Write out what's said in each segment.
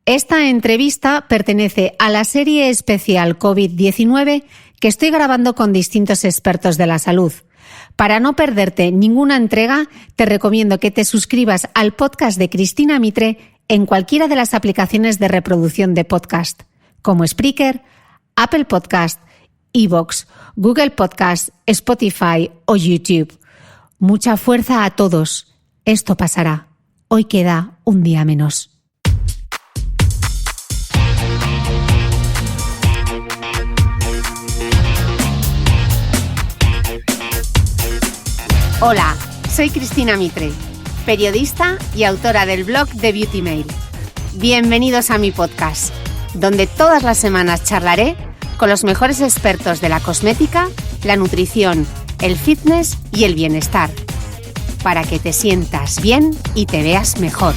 Esta entrevista pertenece a la serie especial COVID-19 que estoy grabando con distintos expertos de la salud. Para no perderte ninguna entrega, te recomiendo que te suscribas al podcast de Cristina Mitre en cualquiera de las aplicaciones de reproducción de podcast, como Spreaker, Apple Podcast, iVoox, Google Podcast, Spotify o YouTube. Mucha fuerza a todos. Esto pasará. Hoy queda un día menos. Hola, soy Cristina Mitre, periodista y autora del blog de Beauty Mail. Bienvenidos a mi podcast, donde todas las semanas charlaré con los mejores expertos de la cosmética, la nutrición, el fitness y el bienestar, para que te sientas bien y te veas mejor.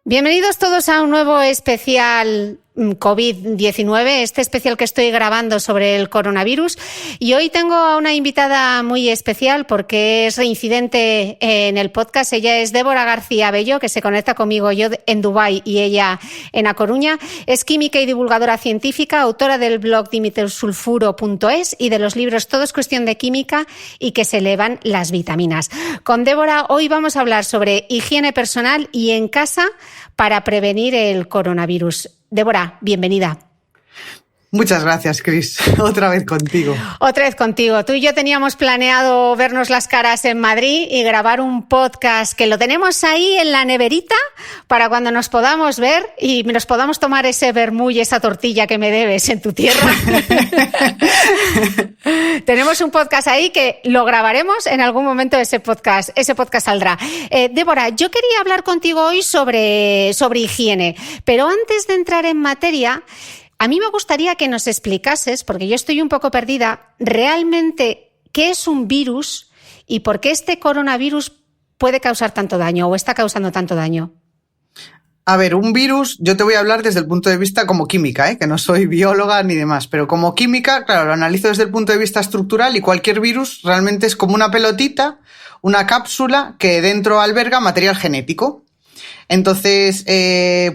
Bienvenidos todos a un nuevo especial COVID-19, este especial que estoy grabando sobre el coronavirus, y hoy tengo a una invitada muy especial porque es reincidente en el podcast. Ella es Débora García Bello, que se conecta conmigo, yo en Dubái y ella en A Coruña. Es química y divulgadora científica, autora del blog dimitersulfuro.es y de los libros Todo es cuestión de química y Que se elevan las vitaminas. Con Débora hoy vamos a hablar sobre higiene personal y en casa para prevenir el coronavirus. Débora, bienvenida. Muchas gracias, Cris. Otra vez contigo. Otra vez contigo. Tú y yo teníamos planeado vernos las caras en Madrid y grabar un podcast que lo tenemos ahí en la neverita para cuando nos podamos ver y nos podamos tomar ese vermú y esa tortilla que me debes en tu tierra. Tenemos un podcast ahí que lo grabaremos en algún momento. Ese podcast saldrá. Débora, yo quería hablar contigo hoy sobre higiene, pero antes de entrar en materia, a mí me gustaría que nos explicases, porque yo estoy un poco perdida, realmente qué es un virus y por qué este coronavirus puede causar tanto daño o está causando tanto daño. A ver, un virus, yo te voy a hablar desde el punto de vista como química, que no soy bióloga ni demás, pero como química, claro, lo analizo desde el punto de vista estructural y cualquier virus realmente es como una pelotita, una cápsula que dentro alberga material genético. Entonces,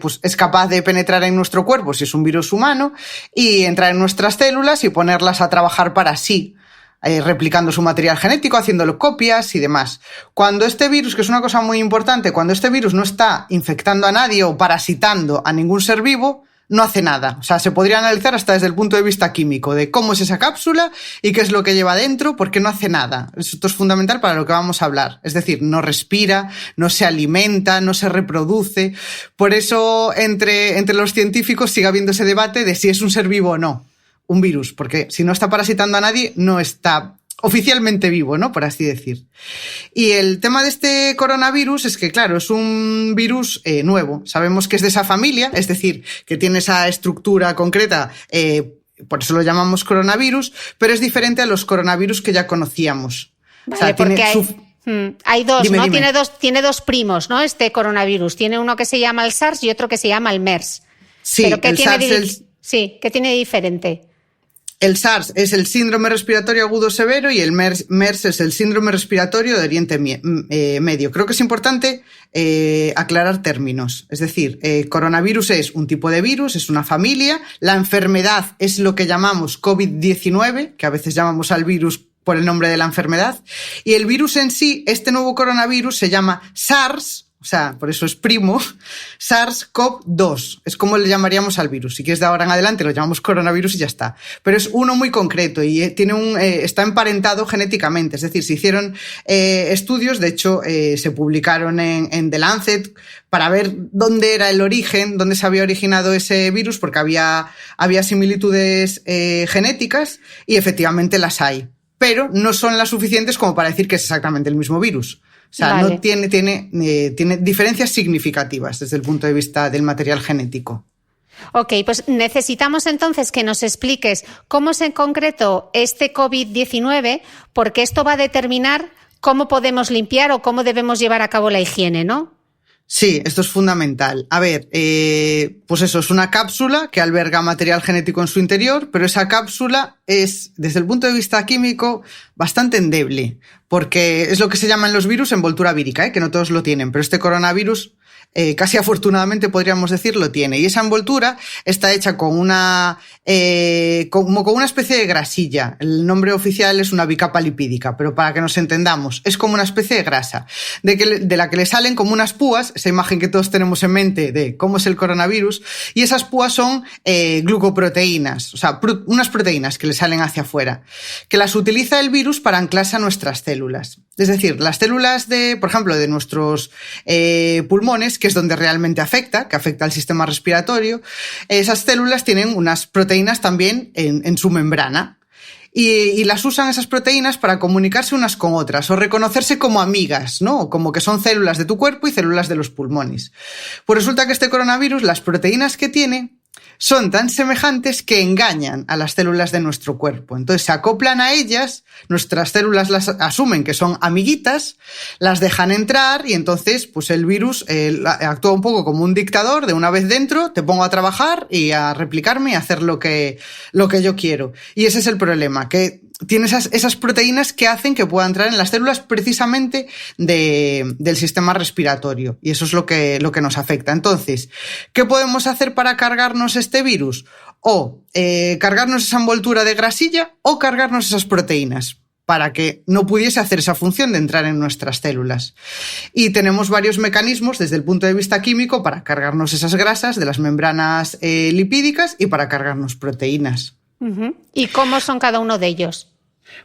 pues es capaz de penetrar en nuestro cuerpo si es un virus humano y entrar en nuestras células y ponerlas a trabajar para sí, replicando su material genético, haciéndolo copias y demás. Cuando este virus, que es una cosa muy importante, cuando este virus no está infectando a nadie o parasitando a ningún ser vivo, no hace nada. O sea, se podría analizar hasta desde el punto de vista químico de cómo es esa cápsula y qué es lo que lleva dentro, porque no hace nada. Esto es fundamental para lo que vamos a hablar. Es decir, no respira, no se alimenta, no se reproduce. Por eso, entre los científicos sigue habiendo ese debate de si es un ser vivo o no, un virus, porque si no está parasitando a nadie, no está oficialmente vivo, ¿no? Por así decir. Y el tema de este coronavirus es que, claro, es un virus nuevo. Sabemos que es de esa familia, es decir, que tiene esa estructura concreta, por eso lo llamamos coronavirus, pero es diferente a los coronavirus que ya conocíamos. Vale, o sea, porque hay dos, dime, ¿no? Dime. Tiene dos primos, ¿no? Este coronavirus. Tiene uno que se llama el SARS y otro que se llama el MERS. Sí, ¿Pero qué el SARS Sí, ¿qué tiene de diferente? El SARS es el síndrome respiratorio agudo severo y el MERS es el síndrome respiratorio de Oriente Medio. Creo que es importante aclarar términos. Es decir, coronavirus es un tipo de virus, es una familia. La enfermedad es lo que llamamos COVID-19, que a veces llamamos al virus por el nombre de la enfermedad. Y el virus en sí, este nuevo coronavirus, se llama SARS, o sea, por eso es primo, SARS-CoV-2. Es como le llamaríamos al virus. Si quieres, de ahora en adelante lo llamamos coronavirus y ya está. Pero es uno muy concreto y tiene está emparentado genéticamente. Es decir, se hicieron estudios, de hecho, se publicaron en The Lancet para ver dónde era el origen, dónde se había originado ese virus, porque había similitudes genéticas y efectivamente las hay. Pero no son las suficientes como para decir que es exactamente el mismo virus. O sea, vale. No tiene diferencias significativas desde el punto de vista del material genético. Ok, pues necesitamos entonces que nos expliques cómo es en concreto este COVID-19, porque esto va a determinar cómo podemos limpiar o cómo debemos llevar a cabo la higiene, ¿no? Sí, esto es fundamental. A ver, pues eso, es una cápsula que alberga material genético en su interior, pero esa cápsula es, desde el punto de vista químico, bastante endeble, porque es lo que se llama en los virus envoltura vírica, que no todos lo tienen, pero este coronavirus casi afortunadamente podríamos decir lo tiene. Y esa envoltura está hecha con como con una especie de grasilla. El nombre oficial es una bicapa lipídica, pero para que nos entendamos, es como una especie de grasa, de la que le salen como unas púas, esa imagen que todos tenemos en mente de cómo es el coronavirus, y esas púas son glucoproteínas, o sea, unas proteínas que le salen hacia afuera, que las utiliza el virus para anclarse a nuestras células. Es decir, las células por ejemplo, de nuestros pulmones, que es donde realmente afecta, que afecta al sistema respiratorio, esas células tienen unas proteínas también en su membrana. Y las usan esas proteínas para comunicarse unas con otras o reconocerse como amigas, ¿no? Como que son células de tu cuerpo y células de los pulmones. Pues resulta que este coronavirus, las proteínas que tiene, son tan semejantes que engañan a las células de nuestro cuerpo. Entonces se acoplan a ellas, nuestras células las asumen que son amiguitas, las dejan entrar y entonces pues el virus actúa un poco como un dictador, de una vez dentro te pongo a trabajar y a replicarme y a hacer lo que yo quiero. Y ese es el problema, que tiene esas proteínas que hacen que pueda entrar en las células precisamente del sistema respiratorio. Y eso es lo que nos afecta. Entonces, ¿qué podemos hacer para cargarnos este virus? O cargarnos esa envoltura de grasilla o cargarnos esas proteínas para que no pudiese hacer esa función de entrar en nuestras células. Y tenemos varios mecanismos desde el punto de vista químico para cargarnos esas grasas de las membranas lipídicas y para cargarnos proteínas. Uh-huh. ¿Y cómo son cada uno de ellos?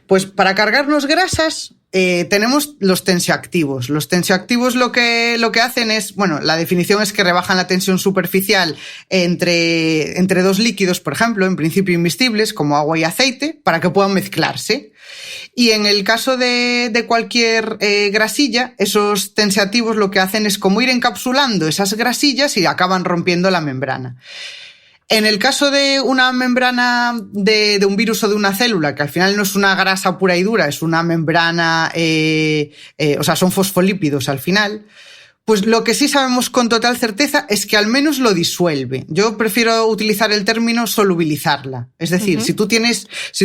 Pues para cargarnos grasas tenemos los tensioactivos. Los tensioactivos lo que hacen es, bueno, la definición es que rebajan la tensión superficial entre dos líquidos, por ejemplo, en principio inmiscibles, como agua y aceite, para que puedan mezclarse. Y en el caso de cualquier grasilla, esos tensioactivos lo que hacen es como ir encapsulando esas grasillas y acaban rompiendo la membrana. En el caso de una membrana de un virus o de una célula, que al final no es una grasa pura y dura, es una membrana, o sea, son fosfolípidos al final, pues lo que sí sabemos con total certeza es que al menos lo disuelve. Yo prefiero utilizar el término solubilizarla. Es decir, uh-huh. si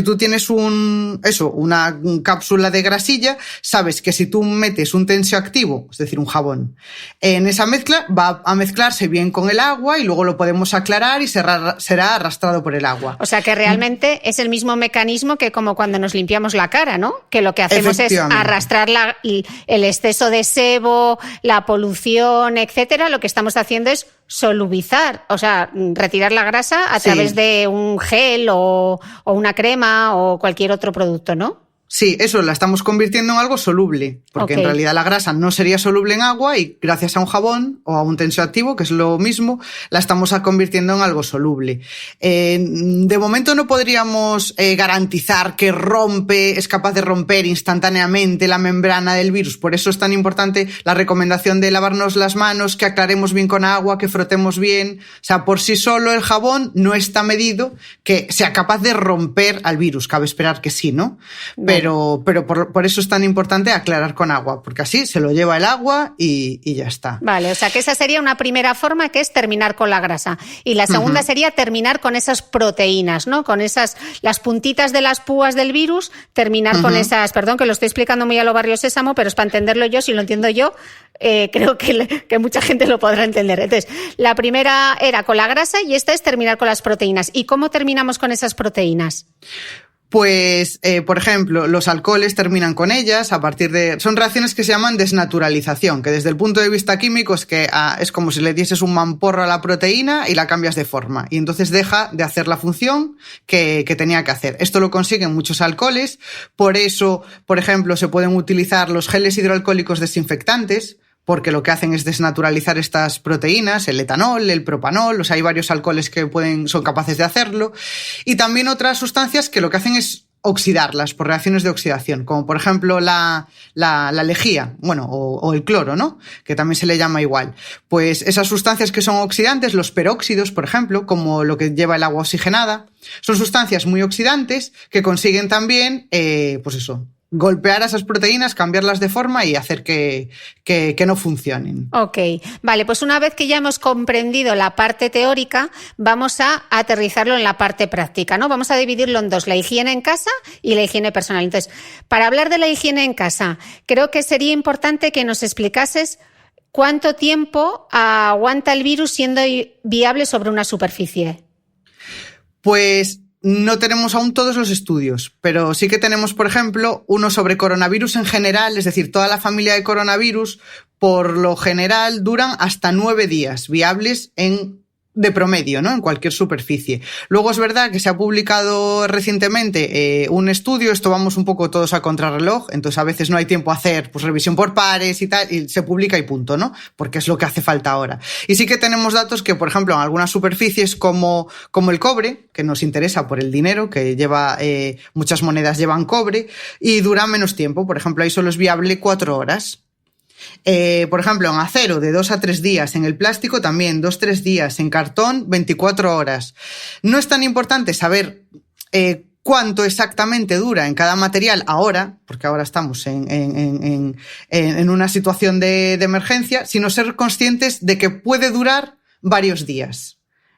tú tienes una cápsula de grasilla, sabes que si tú metes un tensioactivo, es decir, un jabón, en esa mezcla va a mezclarse bien con el agua y luego lo podemos aclarar y será arrastrado por el agua. O sea que realmente es el mismo mecanismo que como cuando nos limpiamos la cara, ¿no? Que lo que hacemos es arrastrar el exceso de sebo, la polución, etcétera. Lo que estamos haciendo es solubilizar, o sea, retirar la grasa a través de un gel o una crema o cualquier otro producto, ¿no? Sí, eso, la estamos convirtiendo en algo soluble, porque en realidad la grasa no sería soluble en agua y gracias a un jabón o a un tensioactivo, que es lo mismo, la estamos convirtiendo en algo soluble. De momento no podríamos garantizar que es capaz de romper instantáneamente la membrana del virus, por eso es tan importante la recomendación de lavarnos las manos, que aclaremos bien con agua, que frotemos bien. O sea, por sí solo el jabón no está medido que sea capaz de romper al virus, cabe esperar que sí, ¿no? Pero por eso es tan importante aclarar con agua, porque así se lo lleva el agua y ya está. Vale, o sea que esa sería una primera forma, que es terminar con la grasa. Y la segunda sería terminar con esas proteínas, ¿no? Con las puntitas de las púas del virus, terminar con esas, perdón que lo estoy explicando muy a lo Barrio Sésamo, pero es para entenderlo yo, si lo entiendo yo, creo que mucha gente lo podrá entender. Entonces, la primera era con la grasa y esta es terminar con las proteínas. ¿Y cómo terminamos con esas proteínas? Pues, por ejemplo, los alcoholes terminan con ellas son reacciones que se llaman desnaturalización, que desde el punto de vista químico es como si le dieses un mamporro a la proteína y la cambias de forma, y entonces deja de hacer la función que tenía que hacer. Esto lo consiguen muchos alcoholes, por eso, por ejemplo, se pueden utilizar los geles hidroalcohólicos desinfectantes, porque lo que hacen es desnaturalizar estas proteínas, el etanol, el propanol, o sea, hay varios alcoholes que son capaces de hacerlo, y también otras sustancias que lo que hacen es oxidarlas por reacciones de oxidación, como por ejemplo la lejía, o el cloro, ¿no? Que también se le llama igual. Pues esas sustancias que son oxidantes, los peróxidos, por ejemplo, como lo que lleva el agua oxigenada, son sustancias muy oxidantes que consiguen también, golpear a esas proteínas, cambiarlas de forma y hacer que no funcionen. Ok, vale, pues una vez que ya hemos comprendido la parte teórica, vamos a aterrizarlo en la parte práctica, ¿no? Vamos a dividirlo en dos, la higiene en casa y la higiene personal. Entonces, para hablar de la higiene en casa, creo que sería importante que nos explicases cuánto tiempo aguanta el virus siendo viable sobre una superficie. Pues no tenemos aún todos los estudios, pero sí que tenemos, por ejemplo, uno sobre coronavirus en general, es decir, toda la familia de coronavirus, por lo general duran hasta 9 días viables de promedio, ¿no? En cualquier superficie. Luego es verdad que se ha publicado recientemente un estudio, esto vamos un poco todos a contrarreloj, entonces a veces no hay tiempo a hacer pues revisión por pares y tal, y se publica y punto, ¿no? Porque es lo que hace falta ahora. Y sí que tenemos datos que, por ejemplo, en algunas superficies como el cobre, que nos interesa por el dinero, que lleva muchas monedas llevan cobre, y dura menos tiempo. Por ejemplo, ahí solo es viable 4 horas. Por ejemplo, en acero de 2 a 3 días, en el plástico también 2-3 días, en cartón 24 horas. No es tan importante saber cuánto exactamente dura en cada material ahora, porque ahora estamos en una situación de emergencia, sino ser conscientes de que puede durar varios días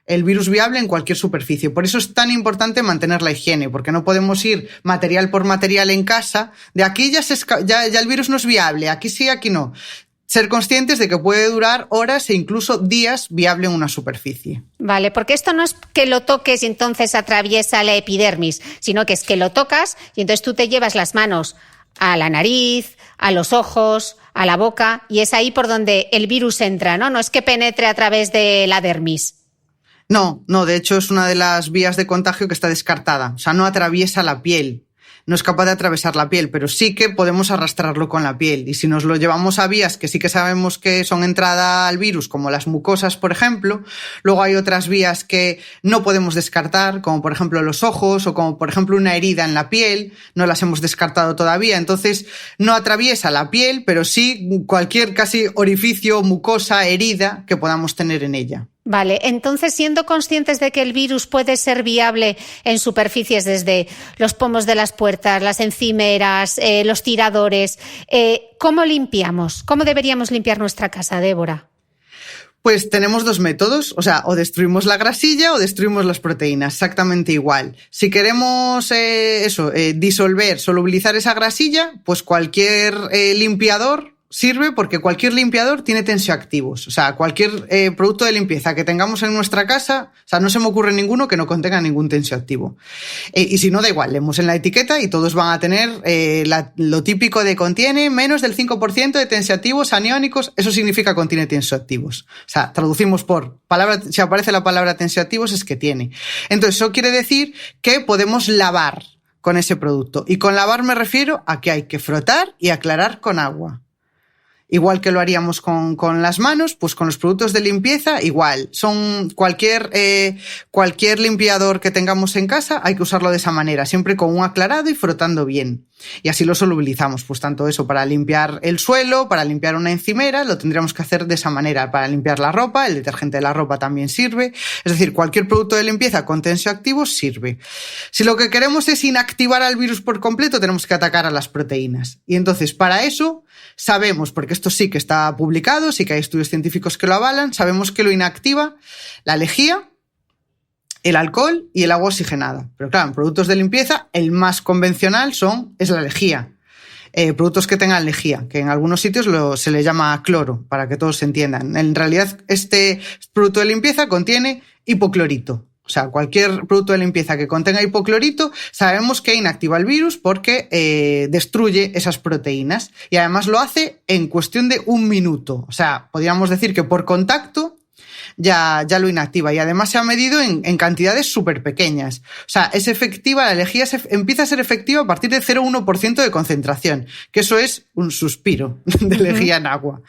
el virus viable en cualquier superficie. Por eso es tan importante mantener la higiene, porque no podemos ir material por material en casa, de aquí ya el virus no es viable, aquí sí, aquí no. Ser conscientes de que puede durar horas e incluso días viable en una superficie. Vale, porque esto no es que lo toques y entonces atraviesa la epidermis, sino que es que lo tocas y entonces tú te llevas las manos a la nariz, a los ojos, a la boca, y es ahí por donde el virus entra, ¿no? No es que penetre a través de la dermis. No, de hecho es una de las vías de contagio que está descartada. O sea, no atraviesa la piel, no es capaz de atravesar la piel, pero sí que podemos arrastrarlo con la piel. Y si nos lo llevamos a vías que sí que sabemos que son entrada al virus, como las mucosas, por ejemplo, luego hay otras vías que no podemos descartar, como por ejemplo los ojos o como por ejemplo una herida en la piel, no las hemos descartado todavía. Entonces no atraviesa la piel, pero sí cualquier casi orificio, mucosa, herida que podamos tener en ella. Vale, entonces siendo conscientes de que el virus puede ser viable en superficies desde los pomos de las puertas, las encimeras, los tiradores, ¿cómo limpiamos? ¿Cómo deberíamos limpiar nuestra casa, Débora? Pues tenemos 2 métodos, o sea, o destruimos la grasilla o destruimos las proteínas, exactamente igual. Si queremos disolver, solubilizar esa grasilla, pues cualquier limpiador sirve, porque cualquier limpiador tiene tensioactivos. O sea, cualquier producto de limpieza que tengamos en nuestra casa, o sea, no se me ocurre ninguno que no contenga ningún tensioactivo. Y si no, da igual, leemos en la etiqueta y todos van a tener lo típico de contiene menos del 5% de tensioactivos aniónicos. Eso significa contiene tensioactivos. O sea, traducimos por palabra, si aparece la palabra tensioactivos es que tiene. Entonces, eso quiere decir que podemos lavar con ese producto. Y con lavar me refiero a que hay que frotar y aclarar con agua. Igual que lo haríamos con las manos, pues con los productos de limpieza igual. Son cualquier limpiador que tengamos en casa hay que usarlo de esa manera, siempre con un aclarado y frotando bien. Y así lo solubilizamos, pues tanto eso para limpiar el suelo, para limpiar una encimera, lo tendríamos que hacer de esa manera. Para limpiar la ropa, el detergente de la ropa también sirve. Es decir, cualquier producto de limpieza con tensioactivos sirve. Si lo que queremos es inactivar al virus por completo, tenemos que atacar a las proteínas. Y entonces, para eso, sabemos, porque esto sí que está publicado, sí que hay estudios científicos que lo avalan, sabemos que lo inactiva la lejía, el alcohol y el agua oxigenada. Pero claro, en productos de limpieza, el más convencional es la lejía. Productos que tengan lejía, que en algunos sitios se le llama cloro, para que todos se entiendan. En realidad, este producto de limpieza contiene hipoclorito. O sea, cualquier producto de limpieza que contenga hipoclorito, sabemos que inactiva el virus porque destruye esas proteínas. Y además lo hace en cuestión de 1 minuto. O sea, podríamos decir que por contacto ya lo inactiva. Y además se ha medido en cantidades súper pequeñas. O sea, es efectiva, la lejía empieza a ser efectiva a partir de 0,1% de concentración, que eso es un suspiro de lejía en agua.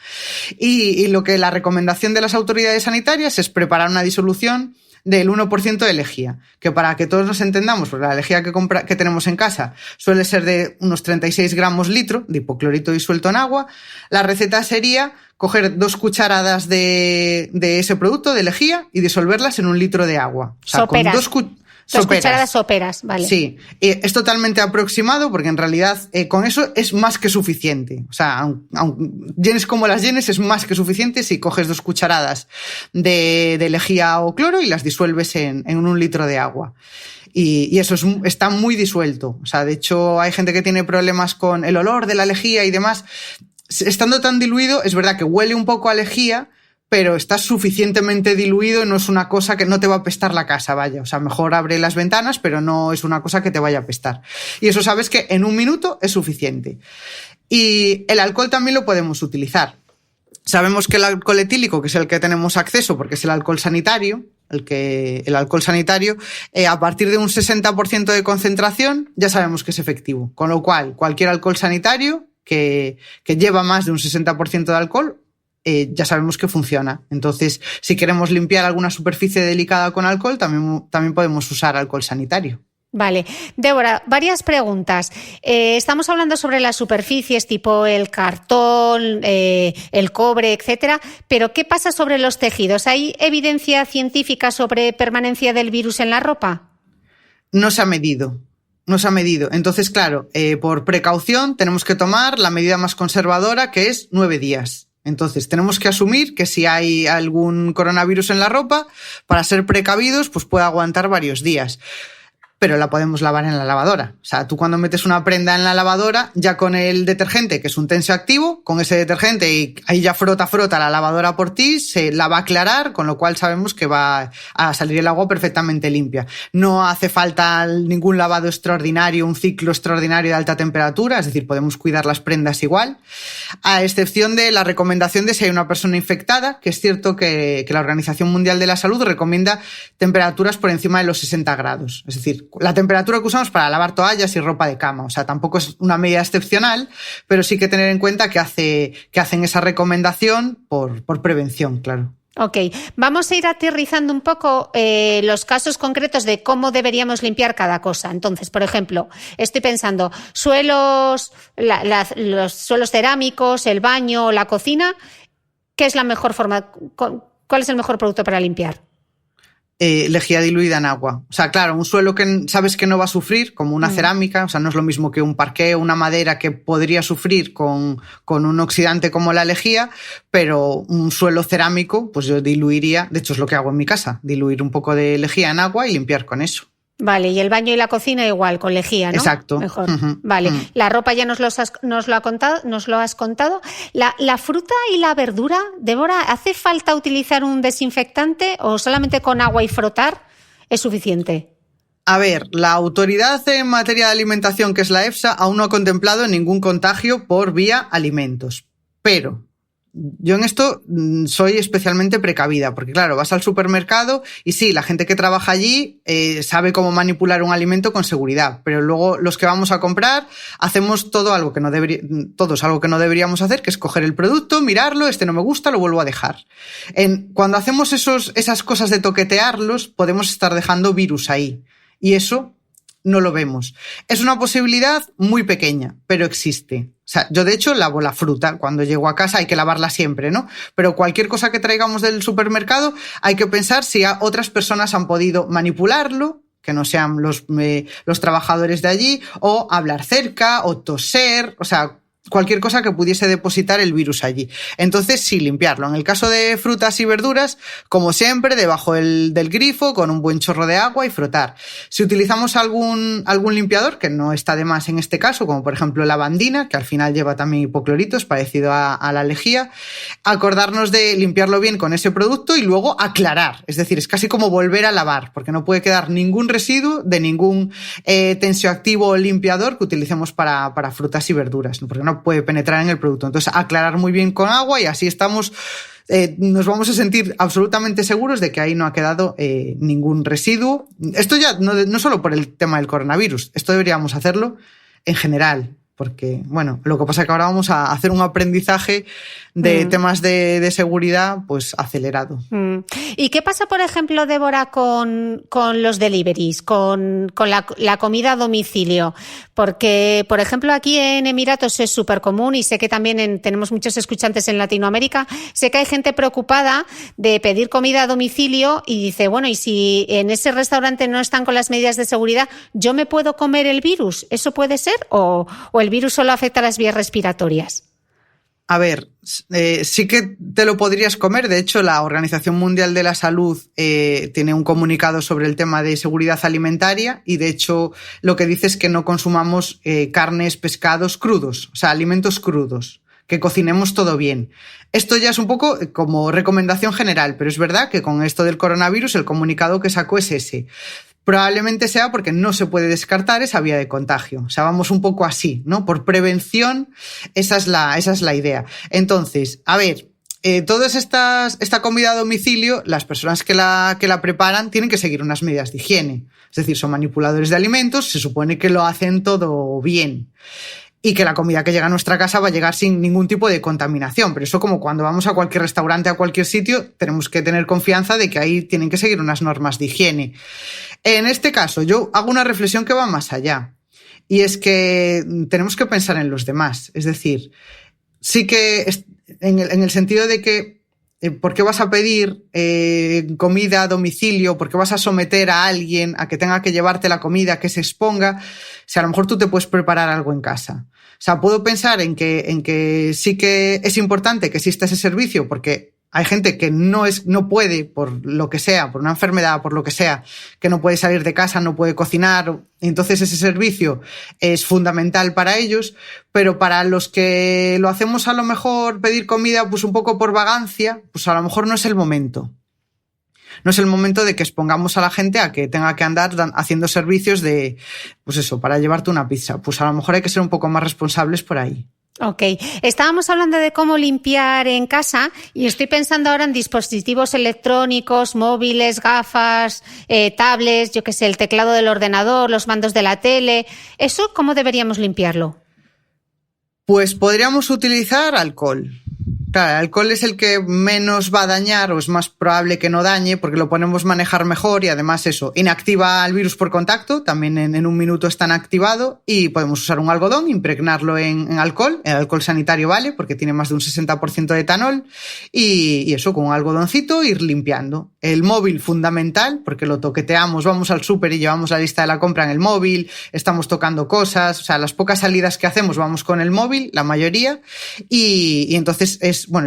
Y lo que la recomendación de las autoridades sanitarias es preparar una disolución del 1% de lejía, que para que todos nos entendamos, porque la lejía que tenemos en casa suele ser de unos 36 gramos litro de hipoclorito disuelto en agua. La receta sería coger 2 cucharadas de ese producto de lejía y disolverlas en 1 litro de agua. O sea, Sopera. 2 cucharadas soperas, vale. Sí, es totalmente aproximado porque en realidad con eso es más que suficiente. O sea, aun llenes como las llenes, es más que suficiente si coges 2 cucharadas de lejía o cloro y las disuelves en 1 litro de agua. Y eso está muy disuelto. O sea, de hecho, hay gente que tiene problemas con el olor de la lejía y demás. Estando tan diluido, es verdad que huele un poco a lejía, pero está suficientemente diluido, no es una cosa que no te va a apestar la casa, vaya. O sea, mejor abre las ventanas, pero no es una cosa que te vaya a apestar. Y eso sabes que en 1 minuto es suficiente. Y el alcohol también lo podemos utilizar. Sabemos que el alcohol etílico, que es el que tenemos acceso porque es el alcohol sanitario, el alcohol sanitario, a partir de un 60% de concentración ya sabemos que es efectivo. Con lo cual, cualquier alcohol sanitario que lleva más de un 60% de alcohol, ya sabemos que funciona. Entonces, si queremos limpiar alguna superficie delicada con alcohol, también podemos usar alcohol sanitario. Vale. Débora, varias preguntas. Estamos hablando sobre las superficies tipo el cartón, el cobre, etcétera, pero ¿qué pasa sobre los tejidos? ¿Hay evidencia científica sobre permanencia del virus en la ropa? No se ha medido. Entonces, claro, por precaución tenemos que tomar la medida más conservadora, que es 9 días. Entonces, tenemos que asumir que si hay algún coronavirus en la ropa, para ser precavidos, pues puede aguantar varios días. Pero la podemos lavar en la lavadora. O sea, tú cuando metes una prenda en la lavadora, ya con el detergente, que es un tensioactivo, con ese detergente y ahí ya frota la lavadora por ti, se la va a aclarar, con lo cual sabemos que va a salir el agua perfectamente limpia. No hace falta ningún lavado extraordinario, un ciclo extraordinario de alta temperatura, es decir, podemos cuidar las prendas igual, a excepción de la recomendación de si hay una persona infectada, que es cierto que la Organización Mundial de la Salud recomienda temperaturas por encima de los 60 grados. Es decir, la temperatura que usamos para lavar toallas y ropa de cama. O sea, tampoco es una medida excepcional, pero sí que tener en cuenta que hacen esa recomendación por prevención, claro. Ok, vamos a ir aterrizando un poco los casos concretos de cómo deberíamos limpiar cada cosa. Entonces, por ejemplo, estoy pensando, suelos, los suelos cerámicos, el baño, la cocina, ¿qué es la mejor forma? ¿Cuál es el mejor producto para limpiar? Lejía diluida en agua. O sea, claro, un suelo que sabes que no va a sufrir, como una cerámica, o sea, no es lo mismo que un parqué o una madera que podría sufrir con un oxidante como la lejía, pero un suelo cerámico, pues yo diluiría, de hecho es lo que hago en mi casa, diluir un poco de lejía en agua y limpiar con eso. Vale, y el baño y la cocina igual, con lejía, ¿no? Exacto. Mejor. Vale, la ropa ya nos lo has contado. La fruta y la verdura, Débora, ¿hace falta utilizar un desinfectante o solamente con agua y frotar es suficiente? A ver, la autoridad en materia de alimentación, que es la EFSA, aún no ha contemplado ningún contagio por vía alimentos. Pero yo en esto soy especialmente precavida, porque claro, vas al supermercado y sí, la gente que trabaja allí sabe cómo manipular un alimento con seguridad, pero luego los que vamos a comprar hacemos algo que no deberíamos hacer, que es coger el producto, mirarlo, no me gusta, lo vuelvo a dejar. Cuando hacemos esas cosas de toquetearlos, podemos estar dejando virus ahí, y eso no lo vemos. Es una posibilidad muy pequeña, pero existe. O sea, yo de hecho lavo la fruta. Cuando llego a casa hay que lavarla siempre, ¿no? Pero cualquier cosa que traigamos del supermercado hay que pensar si otras personas han podido manipularlo, que no sean los trabajadores de allí, o hablar cerca, o toser, o sea, cualquier cosa que pudiese depositar el virus allí. Entonces, sí, limpiarlo. En el caso de frutas y verduras, como siempre, debajo del grifo, con un buen chorro de agua y frotar. Si utilizamos algún limpiador, que no está de más en este caso, como por ejemplo lavandina, que al final lleva también hipocloritos, parecido a la lejía, acordarnos de limpiarlo bien con ese producto y luego aclarar. Es decir, es casi como volver a lavar, porque no puede quedar ningún residuo de ningún tensioactivo o limpiador que utilicemos para frutas y verduras, ¿no? Porque no puede penetrar en el producto. Entonces, aclarar muy bien con agua y así nos vamos a sentir absolutamente seguros de que ahí no ha quedado ningún residuo. Esto ya no solo por el tema del coronavirus, esto deberíamos hacerlo en general, porque, bueno, lo que pasa es que ahora vamos a hacer un aprendizaje de temas de seguridad, pues acelerado. ¿Y qué pasa, por ejemplo, Débora, con los deliveries, con la comida a domicilio? Porque, por ejemplo, aquí en Emiratos es súper común y sé que también tenemos muchos escuchantes en Latinoamérica. Sé que hay gente preocupada de pedir comida a domicilio y dice, bueno, y si en ese restaurante no están con las medidas de seguridad, ¿yo me puedo comer el virus? ¿Eso puede ser? ¿O el virus solo afecta a las vías respiratorias? A ver, sí que te lo podrías comer. De hecho, la Organización Mundial de la Salud tiene un comunicado sobre el tema de seguridad alimentaria y, de hecho, lo que dice es que no consumamos carnes, pescados crudos, o sea, alimentos crudos, que cocinemos todo bien. Esto ya es un poco como recomendación general, pero es verdad que con esto del coronavirus el comunicado que sacó es ese. Probablemente sea porque no se puede descartar esa vía de contagio. O sea, vamos un poco así, ¿no? Por prevención, esa es la idea. Entonces, a ver, toda esta comida a domicilio, las personas que la preparan tienen que seguir unas medidas de higiene. Es decir, son manipuladores de alimentos, se supone que lo hacen todo bien. Y que la comida que llega a nuestra casa va a llegar sin ningún tipo de contaminación. Pero eso, como cuando vamos a cualquier restaurante, a cualquier sitio, tenemos que tener confianza de que ahí tienen que seguir unas normas de higiene. En este caso, yo hago una reflexión que va más allá. Y es que tenemos que pensar en los demás. Es decir, sí que en el sentido de que ¿por qué vas a pedir comida a domicilio? ¿Por qué vas a someter a alguien a que tenga que llevarte la comida, que se exponga? Si a lo mejor tú te puedes preparar algo en casa. O sea, puedo pensar en que sí que es importante que exista ese servicio, porque hay gente que no puede, por lo que sea, por una enfermedad, por lo que sea, que no puede salir de casa, no puede cocinar. Entonces ese servicio es fundamental para ellos, pero para los que lo hacemos a lo mejor pedir comida pues un poco por vagancia, pues a lo mejor no es el momento. No es el momento de que expongamos a la gente a que tenga que andar haciendo servicios de, pues eso, para llevarte una pizza. Pues a lo mejor hay que ser un poco más responsables por ahí. Ok, estábamos hablando de cómo limpiar en casa y estoy pensando ahora en dispositivos electrónicos, móviles, gafas, tablets, yo qué sé, el teclado del ordenador, los mandos de la tele. ¿Eso cómo deberíamos limpiarlo? Pues podríamos utilizar alcohol. Claro, el alcohol es el que menos va a dañar o es más probable que no dañe porque lo podemos manejar mejor y además eso, inactiva el virus por contacto, también en un minuto está inactivado y podemos usar un algodón, impregnarlo en alcohol, el alcohol sanitario vale porque tiene más de un 60% de etanol y eso con un algodoncito ir limpiando. El móvil fundamental porque lo toqueteamos, vamos al súper y llevamos la lista de la compra en el móvil, estamos tocando cosas, o sea, las pocas salidas que hacemos vamos con el móvil, la mayoría, y entonces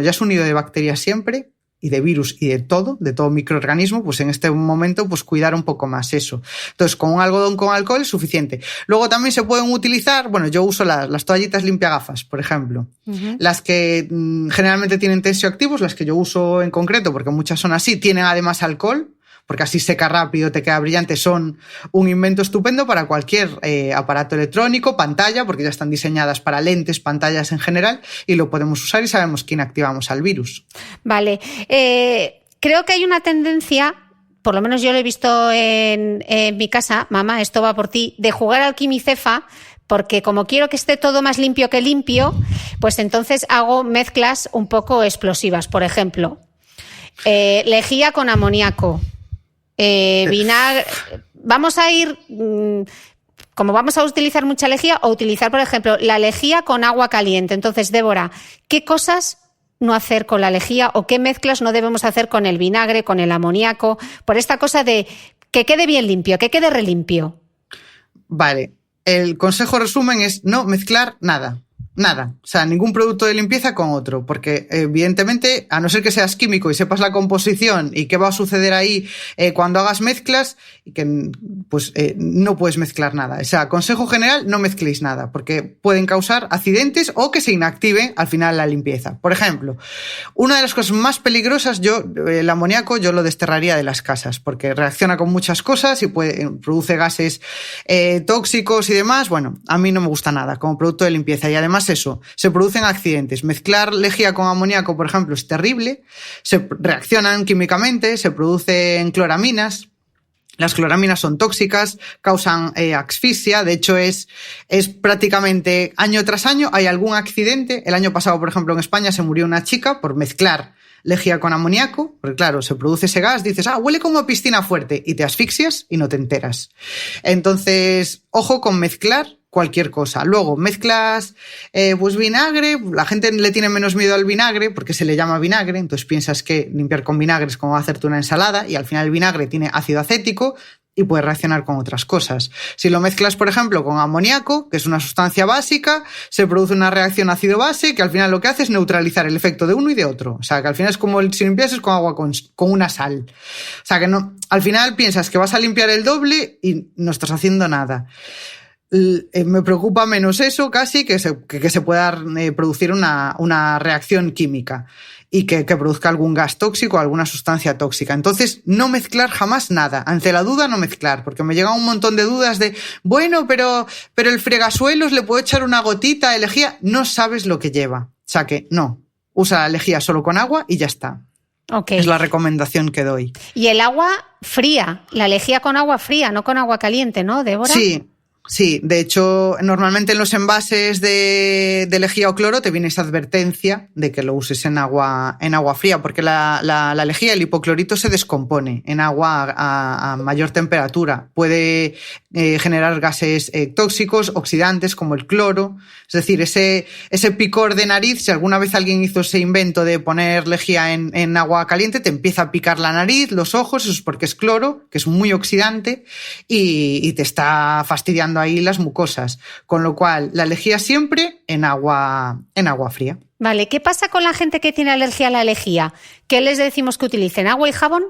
ya es un nido de bacterias siempre y de virus y de todo microorganismo, pues en este momento pues cuidar un poco más eso. Entonces con un algodón con alcohol es suficiente. Luego también se pueden utilizar, yo uso las toallitas limpiagafas, por ejemplo. Uh-huh. Las que generalmente tienen tensioactivos, las que yo uso en concreto, porque muchas son así, tienen además alcohol, porque así seca rápido, te queda brillante, son un invento estupendo para cualquier aparato electrónico, pantalla, porque ya están diseñadas para lentes, pantallas en general, y lo podemos usar y sabemos que inactivamos al virus. Vale. Creo que hay una tendencia, por lo menos yo lo he visto en mi casa, mamá, esto va por ti, de jugar al quimicefa, porque como quiero que esté todo más limpio que limpio, pues entonces hago mezclas un poco explosivas. Por ejemplo, lejía con amoníaco. Vinagre, vamos a ir, como vamos a utilizar mucha lejía, o utilizar, por ejemplo, la lejía con agua caliente. Entonces, Débora, ¿qué cosas no hacer con la lejía o qué mezclas no debemos hacer con el vinagre, con el amoníaco, por esta cosa de que quede bien limpio, que quede relimpio? Vale, el consejo resumen es no mezclar nada. Nada, o sea, ningún producto de limpieza con otro, porque evidentemente, a no ser que seas químico y sepas la composición y qué va a suceder ahí cuando hagas mezclas, que no puedes mezclar nada. O sea, consejo general, no mezcléis nada, porque pueden causar accidentes o que se inactive al final la limpieza. Por ejemplo, una de las cosas más peligrosas, el amoníaco yo lo desterraría de las casas, porque reacciona con muchas cosas y produce gases tóxicos y demás. Bueno, a mí no me gusta nada como producto de limpieza y además eso, se producen accidentes. Mezclar lejía con amoníaco, por ejemplo, es terrible. Se reaccionan químicamente, se producen cloraminas Las cloraminas son tóxicas, causan asfixia, de hecho es prácticamente año tras año hay algún accidente. El año pasado, por ejemplo, en España se murió una chica por mezclar lejía con amoníaco, porque claro, se produce ese gas, dices, huele como a piscina fuerte, y te asfixias y no te enteras. Entonces, ojo con mezclar cualquier cosa. Luego, mezclas pues vinagre, la gente le tiene menos miedo al vinagre porque se le llama vinagre, entonces piensas que limpiar con vinagre es como hacerte una ensalada y al final el vinagre tiene ácido acético y puede reaccionar con otras cosas. Si lo mezclas, por ejemplo, con amoníaco, que es una sustancia básica, se produce una reacción ácido-base que al final lo que hace es neutralizar el efecto de uno y de otro. O sea, que al final es como si limpias con agua con una sal. O sea, que no, al final piensas que vas a limpiar el doble y no estás haciendo nada. Me preocupa menos eso casi que se pueda producir una reacción química y que produzca algún gas tóxico o alguna sustancia tóxica. Entonces, no mezclar jamás nada. Ante la duda, no mezclar, porque me llegan un montón de dudas de, bueno, pero el fregasuelos le puedo echar una gotita de lejía. No sabes lo que lleva. O sea que no, usa la lejía solo con agua y ya está. Okay. Es la recomendación que doy. Y el agua fría, la lejía con agua fría, no con agua caliente, ¿no, Débora? Sí, de hecho, normalmente en los envases de lejía o cloro te viene esa advertencia de que lo uses en agua fría, porque la lejía, el hipoclorito, se descompone en agua a mayor temperatura. Puede generar gases tóxicos, oxidantes, como el cloro. Es decir, ese picor de nariz, si alguna vez alguien hizo ese invento de poner lejía en agua caliente, te empieza a picar la nariz, los ojos, eso es porque es cloro, que es muy oxidante, y te está fastidiando ahí las mucosas, con lo cual la lejía siempre en agua fría. Vale, ¿qué pasa con la gente que tiene alergia a la lejía? ¿Qué les decimos que utilicen? ¿Agua y jabón?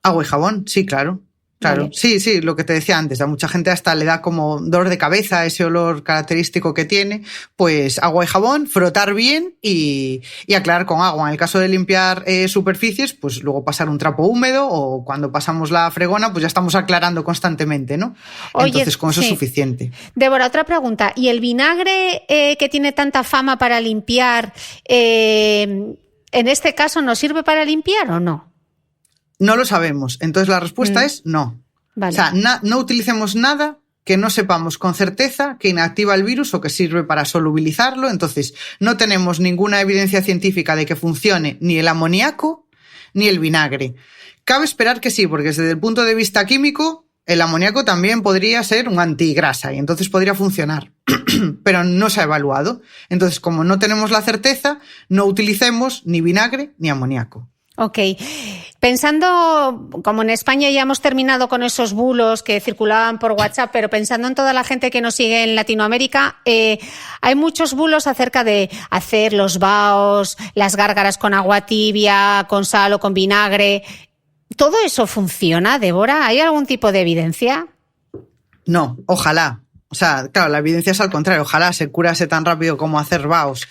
Agua y jabón, sí, claro. Claro, vale. Sí, lo que te decía antes, a mucha gente hasta le da como dolor de cabeza, ese olor característico que tiene, pues agua y jabón, frotar bien y aclarar con agua. En el caso de limpiar superficies, pues luego pasar un trapo húmedo o cuando pasamos la fregona, pues ya estamos aclarando constantemente, ¿no? Oye, entonces con eso es suficiente. Débora, otra pregunta. ¿Y el vinagre que tiene tanta fama para limpiar, en este caso nos sirve para limpiar o no? No lo sabemos. Entonces la respuesta es no. Vale. O sea, no utilicemos nada que no sepamos con certeza que inactiva el virus o que sirve para solubilizarlo. Entonces no tenemos ninguna evidencia científica de que funcione ni el amoníaco ni el vinagre. Cabe esperar que sí, porque desde el punto de vista químico el amoníaco también podría ser un antigrasa y entonces podría funcionar. Pero no se ha evaluado. Entonces, como no tenemos la certeza, no utilicemos ni vinagre ni amoníaco. Ok. Pensando, como en España ya hemos terminado con esos bulos que circulaban por WhatsApp, pero pensando en toda la gente que nos sigue en Latinoamérica, hay muchos bulos acerca de hacer los baos, las gárgaras con agua tibia, con sal o con vinagre. ¿Todo eso funciona, Débora? ¿Hay algún tipo de evidencia? No, ojalá. O sea, claro, la evidencia es al contrario. Ojalá se curase tan rápido como hacer baos.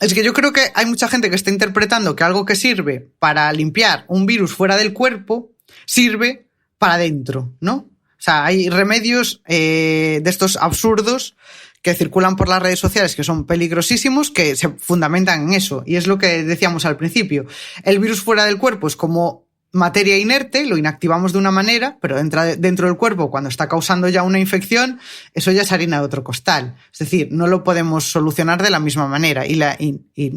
Es que yo creo que hay mucha gente que está interpretando que algo que sirve para limpiar un virus fuera del cuerpo sirve para dentro, ¿no? O sea, hay remedios de estos absurdos que circulan por las redes sociales que son peligrosísimos, que se fundamentan en eso. Y es lo que decíamos al principio. El virus fuera del cuerpo es como materia inerte, lo inactivamos de una manera, pero entra dentro del cuerpo cuando está causando ya una infección, eso ya es harina de otro costal. Es decir, no lo podemos solucionar de la misma manera y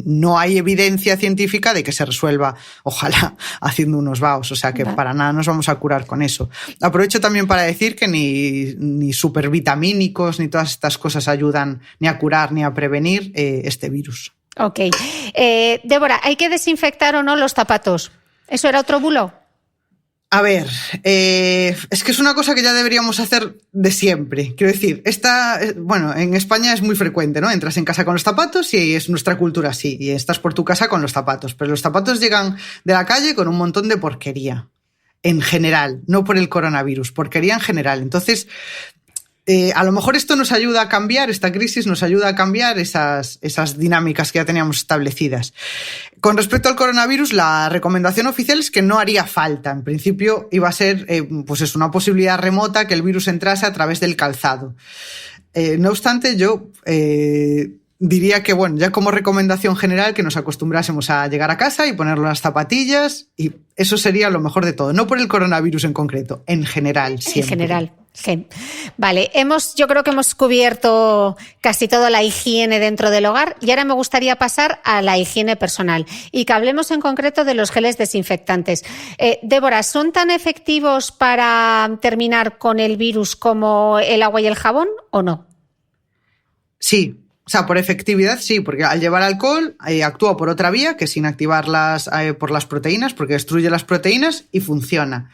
no hay evidencia científica de que se resuelva, ojalá, haciendo unos baos. O sea que para nada nos vamos a curar con eso. Aprovecho también para decir que ni supervitamínicos ni todas estas cosas ayudan ni a curar ni a prevenir este virus. Ok. Débora, ¿hay que desinfectar o no los zapatos? ¿Eso era otro bulo? A ver, es que es una cosa que ya deberíamos hacer de siempre. Quiero decir, en España es muy frecuente, ¿no? Entras en casa con los zapatos y es nuestra cultura así, y estás por tu casa con los zapatos. Pero los zapatos llegan de la calle con un montón de porquería, en general, no por el coronavirus, porquería en general. Entonces, a lo mejor esto nos ayuda a cambiar, esta crisis nos ayuda a cambiar esas dinámicas que ya teníamos establecidas. Con respecto al coronavirus, la recomendación oficial es que no haría falta. En principio iba a ser una posibilidad remota que el virus entrase a través del calzado. No obstante, yo diría que, bueno, ya como recomendación general, que nos acostumbrásemos a llegar a casa y ponerlo las zapatillas, y eso sería lo mejor de todo. No por el coronavirus en concreto, en general, siempre. En general. Sí. Vale, yo creo que hemos cubierto casi toda la higiene dentro del hogar y ahora me gustaría pasar a la higiene personal y que hablemos en concreto de los geles desinfectantes. Débora, ¿son tan efectivos para terminar con el virus como el agua y el jabón o no? Sí. O sea, por efectividad sí, porque al llevar alcohol actúa por otra vía, que es inactivarlas por las proteínas, porque destruye las proteínas y funciona.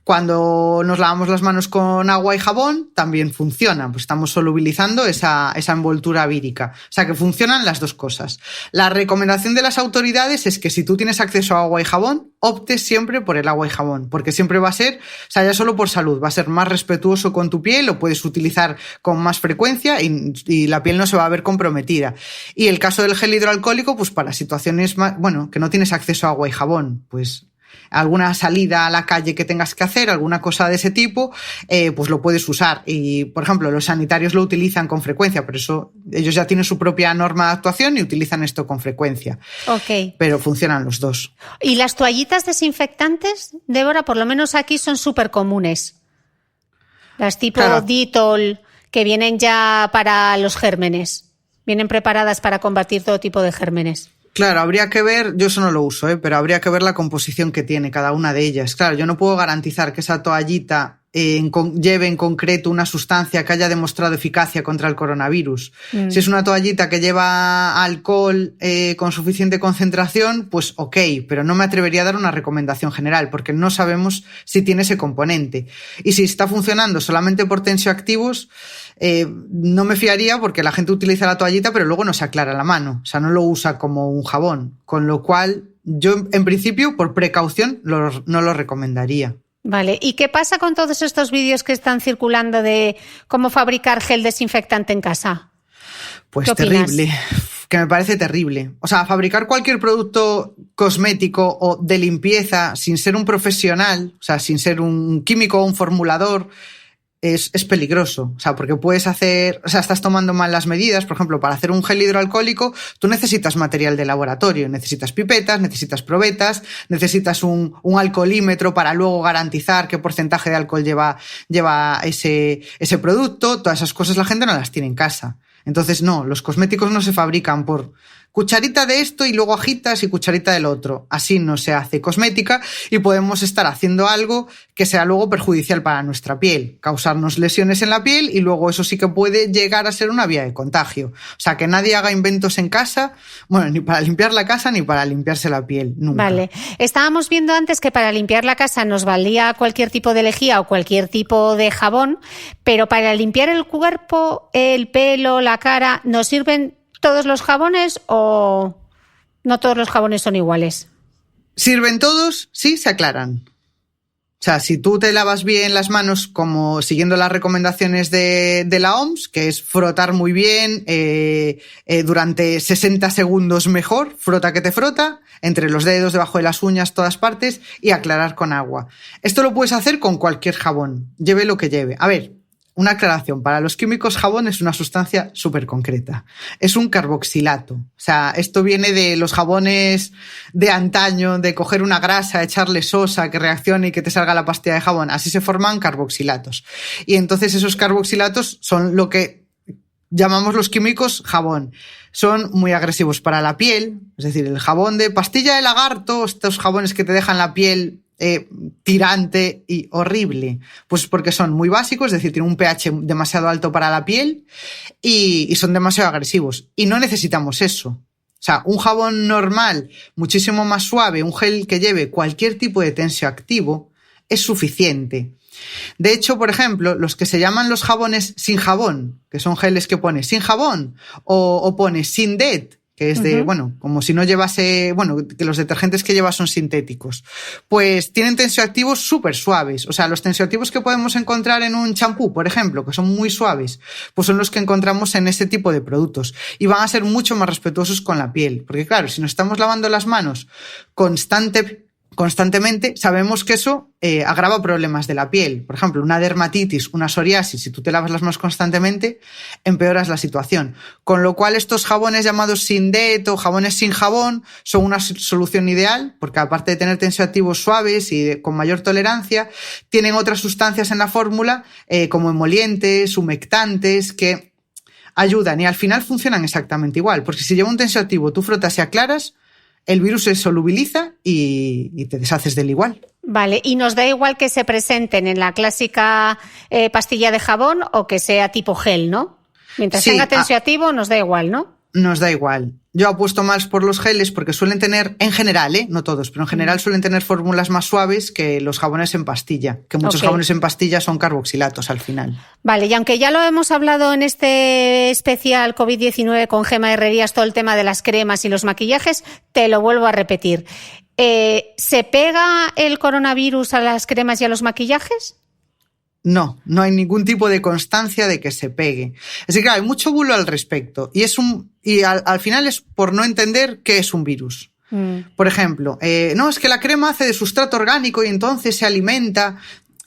Cuando nos lavamos las manos con agua y jabón, también funciona, pues estamos solubilizando esa envoltura vírica. O sea, que funcionan las dos cosas. La recomendación de las autoridades es que si tú tienes acceso a agua y jabón, optes siempre por el agua y jabón, porque siempre va a ser, o sea, ya solo por salud, va a ser más respetuoso con tu piel, lo puedes utilizar con más frecuencia y la piel no se va a ver comprometida. Y el caso del gel hidroalcohólico, pues para situaciones más, bueno, que no tienes acceso a agua y jabón, pues alguna salida a la calle que tengas que hacer, alguna cosa de ese tipo, pues lo puedes usar. Y, por ejemplo, los sanitarios lo utilizan con frecuencia, por eso ellos ya tienen su propia norma de actuación y utilizan esto con frecuencia. Ok. Pero funcionan los dos. ¿Y las toallitas desinfectantes, Débora? Por lo menos aquí son súper comunes. Las tipo Claro. Dettol, que vienen ya para los gérmenes. Vienen preparadas para combatir todo tipo de gérmenes. Claro, habría que ver, yo eso no lo uso, pero habría que ver la composición que tiene cada una de ellas. Claro, yo no puedo garantizar que esa toallita lleve en concreto una sustancia que haya demostrado eficacia contra el coronavirus. Si es una toallita que lleva alcohol con suficiente concentración, pues ok, pero no me atrevería a dar una recomendación general porque no sabemos si tiene ese componente. Y si está funcionando solamente por tensioactivos, no me fiaría porque la gente utiliza la toallita pero luego no se aclara la mano, o sea, no lo usa como un jabón, con lo cual yo en principio por precaución no lo recomendaría. Vale, ¿y qué pasa con todos estos vídeos que están circulando de cómo fabricar gel desinfectante en casa? Pues terrible, que me parece terrible. O sea, fabricar cualquier producto cosmético o de limpieza sin ser un profesional, o sea, sin ser un químico o un formulador, es peligroso, o sea, porque puedes hacer, o sea, estás tomando mal las medidas. Por ejemplo, para hacer un gel hidroalcohólico, tú necesitas material de laboratorio, necesitas pipetas, necesitas probetas, necesitas un alcoholímetro para luego garantizar qué porcentaje de alcohol lleva ese producto. Todas esas cosas la gente no las tiene en casa. Entonces, no, los cosméticos no se fabrican por cucharita de esto y luego agitas y cucharita del otro. Así no se hace cosmética y podemos estar haciendo algo que sea luego perjudicial para nuestra piel, causarnos lesiones en la piel y luego eso sí que puede llegar a ser una vía de contagio. O sea, que nadie haga inventos en casa, bueno, ni para limpiar la casa ni para limpiarse la piel, nunca. Vale. Estábamos viendo antes que para limpiar la casa nos valía cualquier tipo de lejía o cualquier tipo de jabón, pero para limpiar el cuerpo, el pelo, la cara, ¿nos sirven todos los jabones o no todos los jabones son iguales? ¿Sirven todos? Sí, se aclaran. O sea, si tú te lavas bien las manos como siguiendo las recomendaciones de la OMS, que es frotar muy bien durante 60 segundos mejor, frota que te frota, entre los dedos, debajo de las uñas, todas partes, y aclarar con agua. Esto lo puedes hacer con cualquier jabón, lleve lo que lleve. A ver, una aclaración, para los químicos jabón es una sustancia súper concreta. Es un carboxilato. O sea, esto viene de los jabones de antaño, de coger una grasa, echarle sosa, que reaccione y que te salga la pastilla de jabón. Así se forman carboxilatos. Y entonces esos carboxilatos son lo que llamamos los químicos jabón. Son muy agresivos para la piel. Es decir, el jabón de pastilla de lagarto, estos jabones que te dejan la piel tirante y horrible, pues porque son muy básicos, es decir, tienen un pH demasiado alto para la piel y son demasiado agresivos y no necesitamos eso. O sea, un jabón normal, muchísimo más suave, un gel que lleve cualquier tipo de tensioactivo es suficiente. De hecho, por ejemplo, los que se llaman los jabones sin jabón, que son geles que pones sin jabón o pones sin DET, que es de, bueno, como si no llevase, bueno, que los detergentes que llevas son sintéticos, pues tienen tensioactivos súper suaves. O sea, los tensioactivos que podemos encontrar en un champú, por ejemplo, que son muy suaves, pues son los que encontramos en este tipo de productos y van a ser mucho más respetuosos con la piel. Porque claro, si nos estamos lavando las manos constantemente, sabemos que eso agrava problemas de la piel. Por ejemplo, una dermatitis, una psoriasis, si tú te lavas las manos constantemente, empeoras la situación. Con lo cual, estos jabones llamados sin det o jabones sin jabón son una solución ideal, porque aparte de tener tensioactivos suaves y con mayor tolerancia, tienen otras sustancias en la fórmula, como emolientes, humectantes, que ayudan y al final funcionan exactamente igual. Porque si lleva un tensioactivo, tú frotas y aclaras, el virus se solubiliza y te deshaces del igual. Vale, y nos da igual que se presenten en la clásica pastilla de jabón o que sea tipo gel, ¿no? Mientras tenga tensioactivo nos da igual, ¿no? Nos da igual. Yo apuesto más por los geles porque suelen tener, en general, no todos, pero en general suelen tener fórmulas más suaves que los jabones en pastilla, que muchos jabones en pastilla son carboxilatos al final. Vale, y aunque ya lo hemos hablado en este especial COVID-19 con Gemma Herrerías, todo el tema de las cremas y los maquillajes, te lo vuelvo a repetir. ¿Se pega el coronavirus a las cremas y a los maquillajes? No hay ningún tipo de constancia de que se pegue. Es decir, claro, hay mucho bulo al respecto y al final es por no entender qué es un virus. Por ejemplo, no, es que la crema hace de sustrato orgánico y entonces se alimenta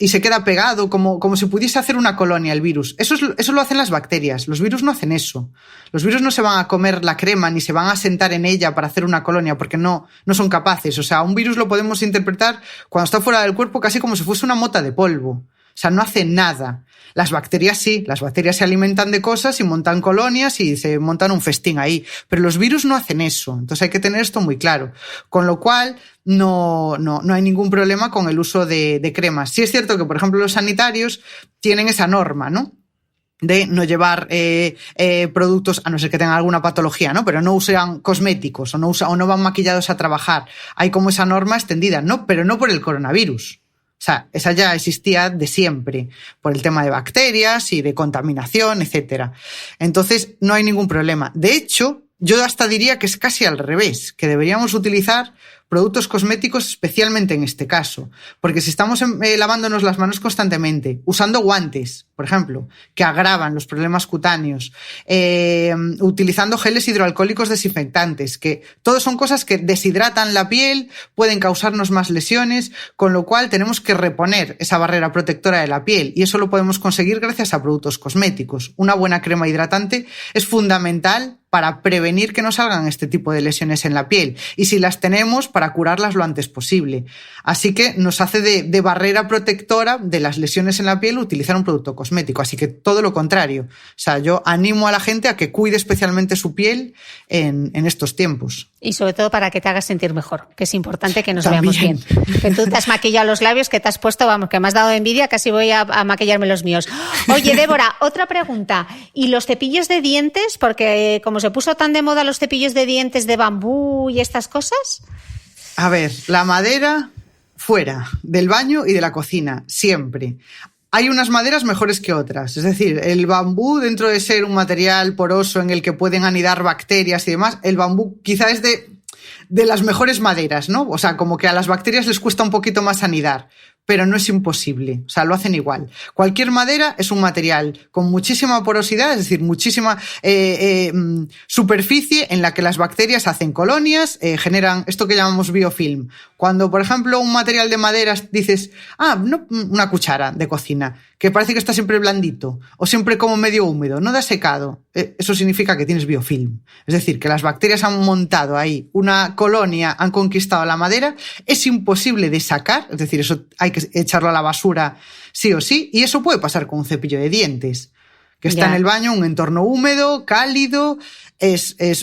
y se queda pegado como si pudiese hacer una colonia el virus. Eso lo hacen las bacterias. Los virus no hacen eso. Los virus no se van a comer la crema ni se van a sentar en ella para hacer una colonia porque no son capaces. O sea, un virus lo podemos interpretar cuando está fuera del cuerpo casi como si fuese una mota de polvo. O sea, no hace nada. Las bacterias sí, las bacterias se alimentan de cosas y montan colonias y se montan un festín ahí. Pero los virus no hacen eso. Entonces hay que tener esto muy claro. Con lo cual, no hay ningún problema con el uso de cremas. Sí es cierto que, por ejemplo, los sanitarios tienen esa norma, ¿no? De no llevar productos, a no ser que tengan alguna patología, ¿no? Pero no usan cosméticos o no van maquillados a trabajar. Hay como esa norma extendida, ¿no? Pero no por el coronavirus. O sea, esa ya existía de siempre, por el tema de bacterias y de contaminación, etcétera. Entonces, no hay ningún problema. De hecho, yo hasta diría que es casi al revés, que deberíamos utilizar productos cosméticos especialmente en este caso. Porque si estamos lavándonos las manos constantemente, usando guantes, por ejemplo, que agravan los problemas cutáneos, utilizando geles hidroalcohólicos desinfectantes, que todos son cosas que deshidratan la piel, pueden causarnos más lesiones, con lo cual tenemos que reponer esa barrera protectora de la piel y eso lo podemos conseguir gracias a productos cosméticos. Una buena crema hidratante es fundamental para prevenir que nos salgan este tipo de lesiones en la piel y si las tenemos, para curarlas lo antes posible. Así que nos hace de barrera protectora de las lesiones en la piel utilizar un producto cosmético. Así que todo lo contrario. O sea, yo animo a la gente a que cuide especialmente su piel en estos tiempos. Y sobre todo para que te hagas sentir mejor, que es importante que nos veamos bien. Que tú te has maquillado los labios, que te has puesto, vamos, que me has dado envidia, casi voy a maquillarme los míos. Oye, Débora, otra pregunta. ¿Y los cepillos de dientes? Porque como se puso tan de moda los cepillos de dientes de bambú y estas cosas. A ver, la madera fuera del baño y de la cocina, siempre. Hay unas maderas mejores que otras. Es decir, el bambú, dentro de ser un material poroso en el que pueden anidar bacterias y demás, el bambú quizá es de las mejores maderas, ¿no? O sea, como que a las bacterias les cuesta un poquito más anidar, pero no es imposible. O sea, lo hacen igual. Cualquier madera es un material con muchísima porosidad, es decir, muchísima superficie en la que las bacterias hacen colonias, generan esto que llamamos biofilm. Cuando, por ejemplo, un material de madera dices, no, una cuchara de cocina, que parece que está siempre blandito o siempre como medio húmedo, no da secado, eso significa que tienes biofilm. Es decir, que las bacterias han montado ahí una colonia, han conquistado la madera, es imposible de sacar, es decir, eso hay que echarlo a la basura sí o sí, y eso puede pasar con un cepillo de dientes, que está en el baño, un entorno húmedo, cálido,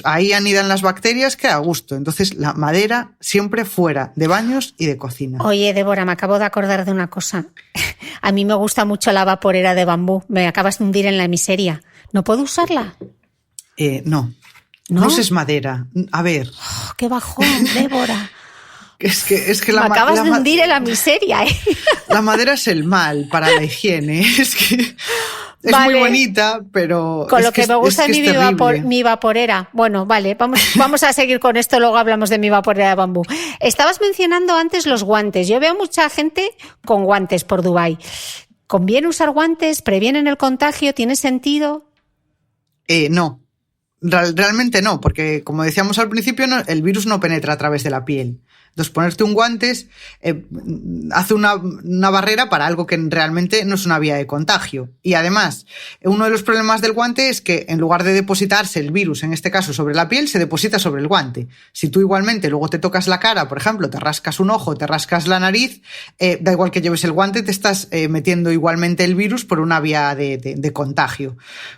ahí anidan las bacterias que a gusto. Entonces, la madera siempre fuera de baños y de cocina. Oye, Débora, me acabo de acordar de una cosa. A mí me gusta mucho la vaporera de bambú. Me acabas de hundir en la miseria. ¿No puedo usarla? No. No uses madera. A ver. Oh, ¡qué bajón, Débora! Es que me acabas de hundir en la miseria, ¿eh? La madera es el mal para la higiene. Es que es muy bonita, pero con lo que me gusta mi vaporera. Bueno, vale, vamos a seguir con esto, luego hablamos de mi vaporera de bambú. Estabas mencionando antes los guantes. Yo veo mucha gente con guantes por Dubái. ¿Conviene usar guantes? ¿Previenen el contagio? ¿Tiene sentido? No. Realmente no, porque como decíamos al principio, el virus no penetra a través de la piel. Entonces, ponerte un guantes hace una barrera para algo que realmente no es una vía de contagio. Y además, uno de los problemas del guante es que en lugar de depositarse el virus, en este caso sobre la piel, se deposita sobre el guante. Si tú igualmente luego te tocas la cara, por ejemplo, te rascas un ojo, te rascas la nariz, da igual que lleves el guante, te estás metiendo igualmente el virus por una vía de contagio.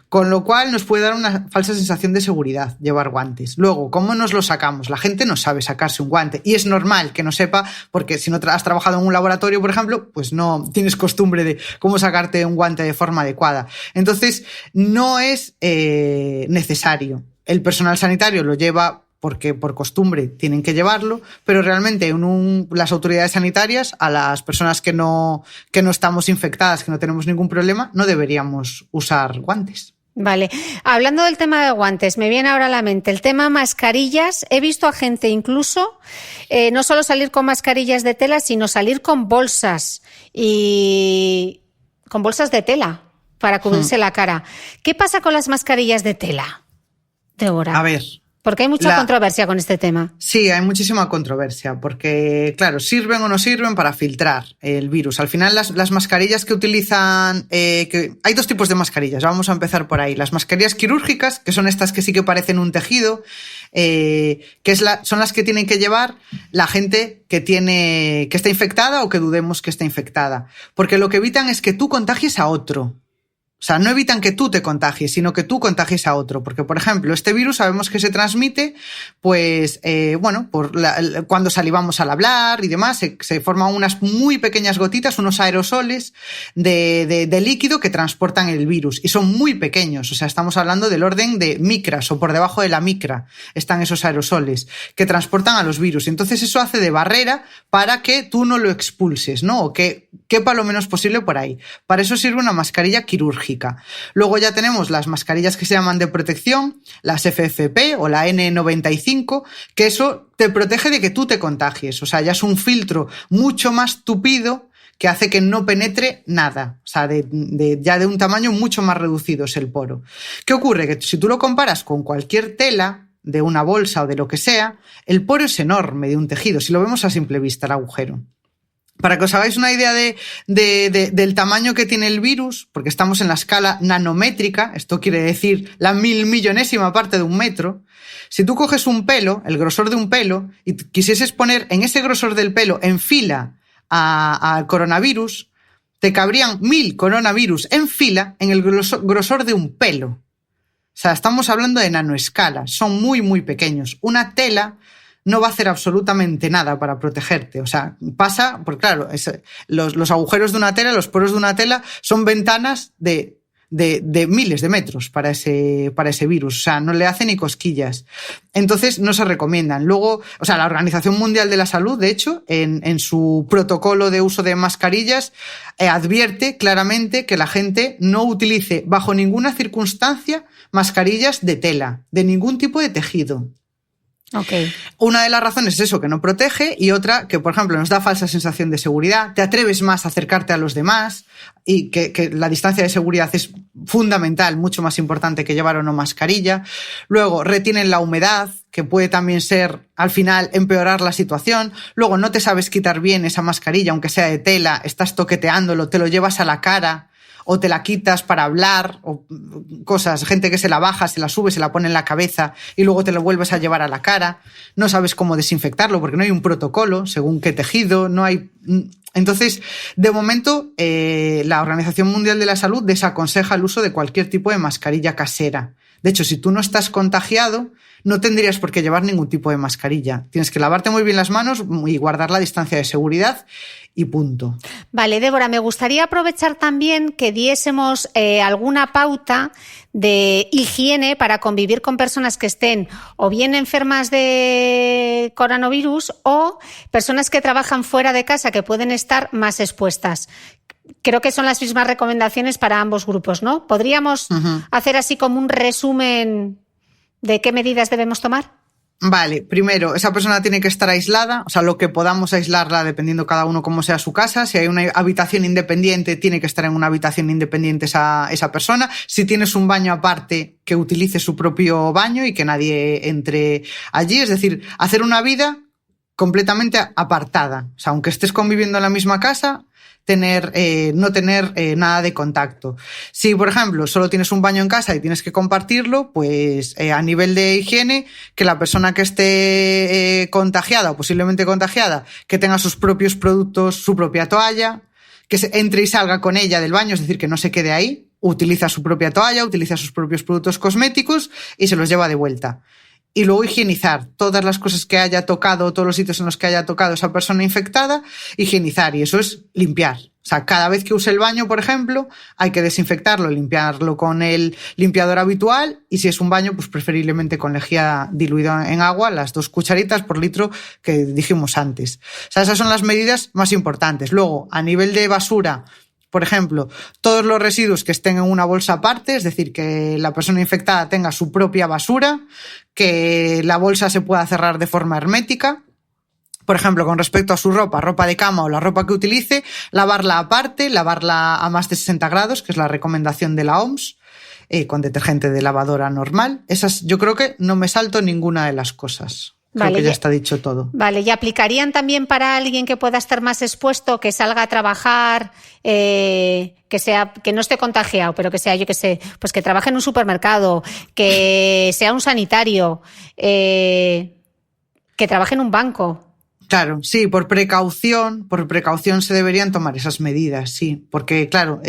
Con lo cual nos puede dar una falsa sensación de seguridad llevar guantes. Luego, ¿cómo nos lo sacamos? La gente no sabe sacarse un guante y es normal que no sepa, porque si no has trabajado en un laboratorio, por ejemplo, pues no tienes costumbre de cómo sacarte un guante de forma adecuada. Entonces, no es necesario. El personal sanitario lo lleva porque por costumbre tienen que llevarlo, pero realmente las autoridades sanitarias, a las personas que no estamos infectadas, que no tenemos ningún problema, no deberíamos usar guantes. Vale, hablando del tema de guantes, me viene ahora a la mente el tema mascarillas. He visto a gente incluso no solo salir con mascarillas de tela, sino salir con bolsas y con bolsas de tela para cubrirse la cara. ¿Qué pasa con las mascarillas de tela, Débora? A ver. Porque hay mucha controversia con este tema. Sí, hay muchísima controversia, porque, claro, sirven o no sirven para filtrar el virus. Al final, las mascarillas que utilizan... hay dos tipos de mascarillas, vamos a empezar por ahí. Las mascarillas quirúrgicas, que son estas que sí que parecen un tejido, son las que tienen que llevar la gente que está infectada o que dudemos que está infectada. Porque lo que evitan es que tú contagies a otro. O sea, no evitan que tú te contagies, sino que tú contagies a otro. Porque, por ejemplo, este virus sabemos que se transmite, pues, cuando salivamos al hablar y demás, se forman unas muy pequeñas gotitas, unos aerosoles de líquido que transportan el virus. Y son muy pequeños. O sea, estamos hablando del orden de micras o por debajo de la micra están esos aerosoles que transportan a los virus. Entonces, eso hace de barrera para que tú no lo expulses, ¿no? O que quepa lo menos posible por ahí. Para eso sirve una mascarilla quirúrgica. Luego ya tenemos las mascarillas que se llaman de protección, las FFP o la N95, que eso te protege de que tú te contagies. O sea, ya es un filtro mucho más tupido que hace que no penetre nada. O sea, ya de un tamaño mucho más reducido es el poro. ¿Qué ocurre? Que si tú lo comparas con cualquier tela de una bolsa o de lo que sea, el poro es enorme de un tejido, si lo vemos a simple vista el agujero. Para que os hagáis una idea del tamaño que tiene el virus, porque estamos en la escala nanométrica, esto quiere decir la 1.000.000.000ª parte de un metro, si tú coges un pelo, el grosor de un pelo, y quisieses poner en ese grosor del pelo en fila al coronavirus, te cabrían 1.000 coronavirus en fila en el grosor de un pelo. O sea, estamos hablando de nanoescala, son muy, muy pequeños. Una tela no va a hacer absolutamente nada para protegerte. O sea, pasa, porque claro, los agujeros de una tela, los poros de una tela son ventanas de miles de metros para ese virus. O sea, no le hace ni cosquillas. Entonces, no se recomiendan. Luego, o sea, la Organización Mundial de la Salud, de hecho, en su protocolo de uso de mascarillas, advierte claramente que la gente no utilice bajo ninguna circunstancia mascarillas de tela, de ningún tipo de tejido. Okay. Una de las razones es eso, que no protege, y otra que, por ejemplo, nos da falsa sensación de seguridad, te atreves más a acercarte a los demás, y que la distancia de seguridad es fundamental, mucho más importante que llevar o no mascarilla. Luego, retienen la humedad, que puede también ser, al final, empeorar la situación. Luego, no te sabes quitar bien esa mascarilla, aunque sea de tela, estás toqueteándolo, te lo llevas a la cara, o te la quitas para hablar, o cosas, gente que se la baja, se la sube, se la pone en la cabeza y luego te lo vuelves a llevar a la cara. No sabes cómo desinfectarlo porque no hay un protocolo, según qué tejido, no hay... Entonces, de momento, la Organización Mundial de la Salud desaconseja el uso de cualquier tipo de mascarilla casera. De hecho, si tú no estás contagiado, no tendrías por qué llevar ningún tipo de mascarilla. Tienes que lavarte muy bien las manos y guardar la distancia de seguridad y punto. Vale, Débora, me gustaría aprovechar también que diésemos alguna pauta de higiene para convivir con personas que estén o bien enfermas de coronavirus o personas que trabajan fuera de casa que pueden estar más expuestas. Creo que son las mismas recomendaciones para ambos grupos, ¿no? ¿Podríamos hacer así como un resumen de qué medidas debemos tomar? Vale, primero, esa persona tiene que estar aislada, o sea, lo que podamos aislarla dependiendo cada uno cómo sea su casa. Si hay una habitación independiente, tiene que estar en una habitación independiente esa persona. Si tienes un baño aparte, que utilice su propio baño y que nadie entre allí. Es decir, hacer una vida completamente apartada. O sea, aunque estés conviviendo en la misma casa, no tener nada de contacto. Si, por ejemplo, solo tienes un baño en casa y tienes que compartirlo, pues a nivel de higiene, que la persona que esté contagiada o posiblemente contagiada, que tenga sus propios productos, su propia toalla, que entre y salga con ella del baño, es decir, que no se quede ahí, utiliza su propia toalla, utiliza sus propios productos cosméticos y se los lleva de vuelta. Y luego higienizar todas las cosas que haya tocado, todos los sitios en los que haya tocado esa persona infectada, higienizar, y eso es limpiar. O sea, cada vez que use el baño, por ejemplo, hay que desinfectarlo, limpiarlo con el limpiador habitual, y si es un baño, pues preferiblemente con lejía diluida en agua, las 2 cucharitas por litro que dijimos antes. O sea, esas son las medidas más importantes. Luego, a nivel de basura, por ejemplo, todos los residuos que estén en una bolsa aparte, es decir, que la persona infectada tenga su propia basura, que la bolsa se pueda cerrar de forma hermética. Por ejemplo, con respecto a su ropa de cama o la ropa que utilice, lavarla aparte, lavarla a más de 60 grados, que es la recomendación de la OMS, con detergente de lavadora normal. Esas, yo creo que no me salto ninguna de las cosas. Creo que ya está dicho todo. Vale, ¿y aplicarían también para alguien que pueda estar más expuesto, que salga a trabajar, que no esté contagiado, pero que sea, yo qué sé, pues que trabaje en un supermercado, que sea un sanitario, que trabaje en un banco? Claro, sí, por precaución se deberían tomar esas medidas, sí, porque claro,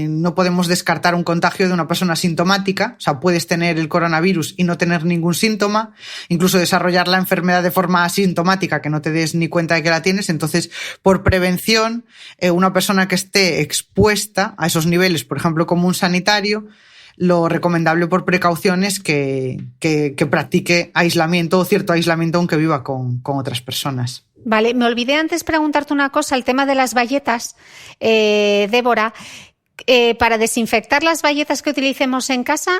no podemos descartar un contagio de una persona asintomática, o sea, puedes tener el coronavirus y no tener ningún síntoma, incluso desarrollar la enfermedad de forma asintomática que no te des ni cuenta de que la tienes. Entonces, por prevención, una persona que esté expuesta a esos niveles, por ejemplo, como un sanitario, lo recomendable por precaución es que practique aislamiento o cierto aislamiento aunque viva con otras personas. Vale, me olvidé antes preguntarte una cosa, el tema de las bayetas, Débora. Para desinfectar las bayetas que utilicemos en casa,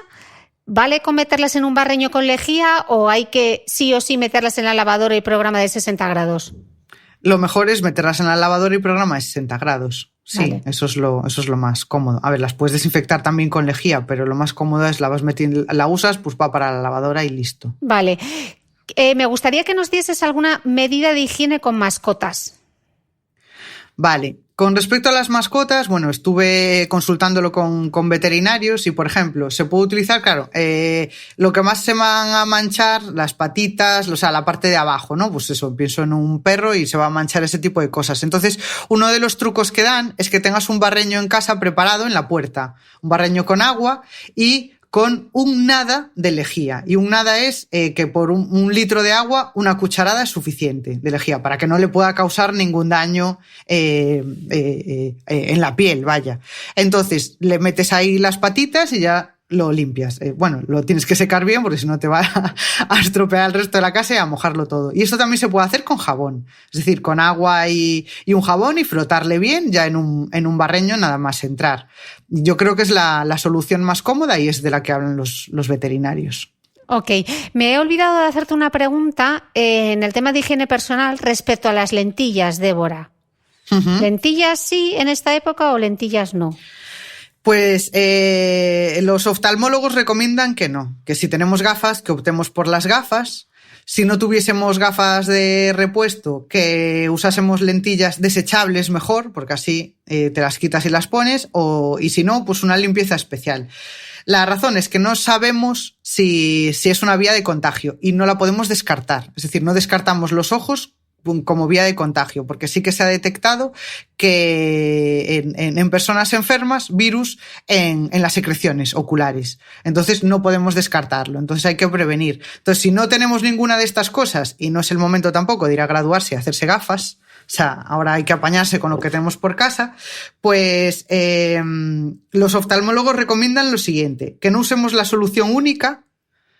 ¿vale con meterlas en un barreño con lejía o hay que sí o sí meterlas en la lavadora y programa de 60 grados? Lo mejor es meterlas en la lavadora y programa de 60 grados. Sí, vale. Eso es lo más cómodo. A ver, las puedes desinfectar también con lejía, pero lo más cómodo es la usas, pues va para la lavadora y listo. Vale. Me gustaría que nos dieses alguna medida de higiene con mascotas. Vale. Con respecto a las mascotas, bueno, estuve consultándolo con veterinarios y, por ejemplo, se puede utilizar, claro, lo que más se van a manchar, las patitas, o sea, la parte de abajo, ¿no? Pues eso, pienso en un perro y se va a manchar ese tipo de cosas. Entonces, uno de los trucos que dan es que tengas un barreño en casa preparado en la puerta, un barreño con agua y con un nada de lejía. Y un nada es que por un litro de agua, una cucharada es suficiente de lejía para que no le pueda causar ningún daño en la piel, vaya. Entonces, le metes ahí las patitas y ya lo limpias. Bueno, lo tienes que secar bien porque si no te va a estropear el resto de la casa y a mojarlo todo. Y esto también se puede hacer con jabón. Es decir, con agua y un jabón y frotarle bien ya en un barreño nada más entrar. Yo creo que es la solución más cómoda y es de la que hablan los veterinarios. Ok, me he olvidado de hacerte una pregunta en el tema de higiene personal respecto a las lentillas, Débora. Uh-huh. ¿Lentillas sí en esta época o lentillas no? Pues los oftalmólogos recomiendan que no, que si tenemos gafas, que optemos por las gafas. Si no tuviésemos gafas de repuesto, que usásemos lentillas desechables mejor, porque así te las quitas y las pones, y si no, pues una limpieza especial. La razón es que no sabemos si es una vía de contagio y no la podemos descartar. Es decir, no descartamos los ojos como vía de contagio, porque sí que se ha detectado que en personas enfermas virus en las secreciones oculares. Entonces no podemos descartarlo, entonces hay que prevenir. Entonces si no tenemos ninguna de estas cosas y no es el momento tampoco de ir a graduarse y hacerse gafas, o sea, ahora hay que apañarse con lo que tenemos por casa, pues los oftalmólogos recomiendan lo siguiente, que no usemos la solución única,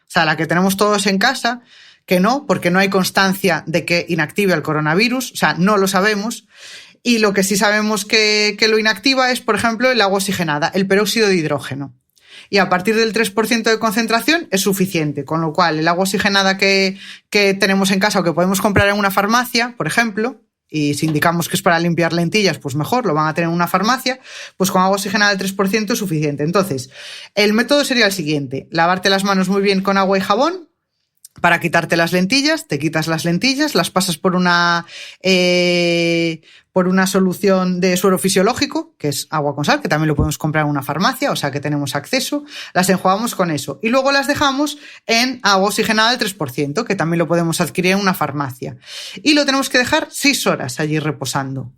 o sea, la que tenemos todos en casa, que no, porque no hay constancia de que inactive el coronavirus, o sea, no lo sabemos. Y lo que sí sabemos que lo inactiva es, por ejemplo, el agua oxigenada, el peróxido de hidrógeno. Y a partir del 3% de concentración es suficiente, con lo cual el agua oxigenada que tenemos en casa o que podemos comprar en una farmacia, por ejemplo, y si indicamos que es para limpiar lentillas, pues mejor, lo van a tener en una farmacia, pues con agua oxigenada del 3% es suficiente. Entonces, el método sería el siguiente, lavarte las manos muy bien con agua y jabón, para quitarte las lentillas, te quitas las lentillas, las pasas por una solución de suero fisiológico, que es agua con sal, que también lo podemos comprar en una farmacia, o sea que tenemos acceso, las enjuagamos con eso y luego las dejamos en agua oxigenada al 3%, que también lo podemos adquirir en una farmacia. Y lo tenemos que dejar 6 horas allí reposando.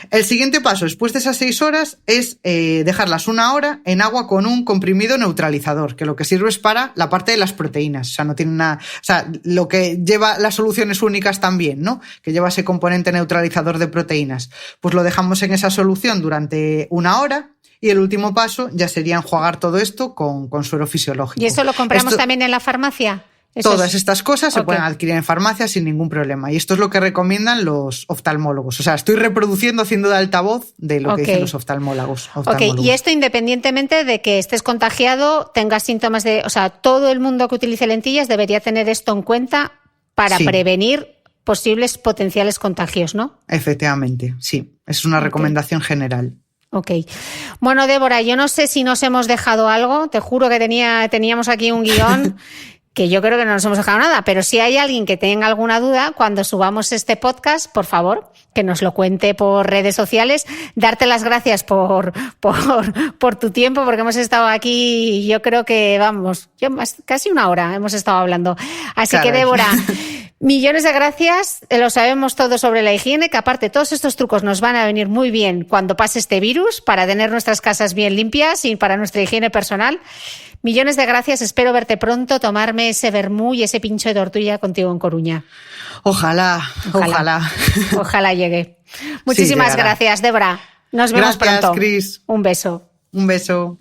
El siguiente paso, después de esas 6 horas, es dejarlas 1 hora en agua con un comprimido neutralizador, que lo que sirve es para la parte de las proteínas. O sea, no tiene nada. O sea, lo que lleva las soluciones únicas también, ¿no? Que lleva ese componente neutralizador de proteínas. Pues lo dejamos en esa solución durante 1 hora. Y el último paso ya sería enjuagar todo esto con suero fisiológico. ¿Y eso lo compramos también en la farmacia? Todas estas cosas se pueden adquirir en farmacias sin ningún problema. Y esto es lo que recomiendan los oftalmólogos. O sea, estoy reproduciendo, haciendo de altavoz de lo que dicen los oftalmólogos. Y esto independientemente de que estés contagiado, tengas síntomas de... O sea, todo el mundo que utilice lentillas debería tener esto en cuenta para prevenir posibles potenciales contagios, ¿no? Efectivamente, sí. Es una recomendación general. Ok. Bueno, Débora, yo no sé si nos hemos dejado algo. Te juro que teníamos aquí un guión... que yo creo que no nos hemos dejado nada, pero si hay alguien que tenga alguna duda, cuando subamos este podcast, por favor, que nos lo cuente por redes sociales. Darte las gracias por tu tiempo, porque hemos estado aquí, yo creo que, casi 1 hora hemos estado hablando. Así que, Débora, millones de gracias. Lo sabemos todo sobre la higiene, que aparte todos estos trucos nos van a venir muy bien cuando pase este virus, para tener nuestras casas bien limpias y para nuestra higiene personal. Millones de gracias, espero verte pronto, tomarme ese vermú y ese pincho de tortilla contigo en Coruña. Ojalá. Ojalá llegue. Muchísimas gracias, Débora. Nos vemos pronto. Gracias, Cris. Un beso. Un beso.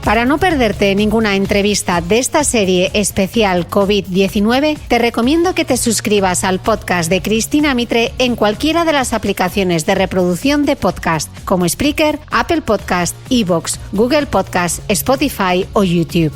Para no perderte ninguna entrevista de esta serie especial COVID-19, te recomiendo que te suscribas al podcast de Cristina Mitre en cualquiera de las aplicaciones de reproducción de podcast, como Spreaker, Apple Podcast, iVoox, Google Podcast, Spotify o YouTube.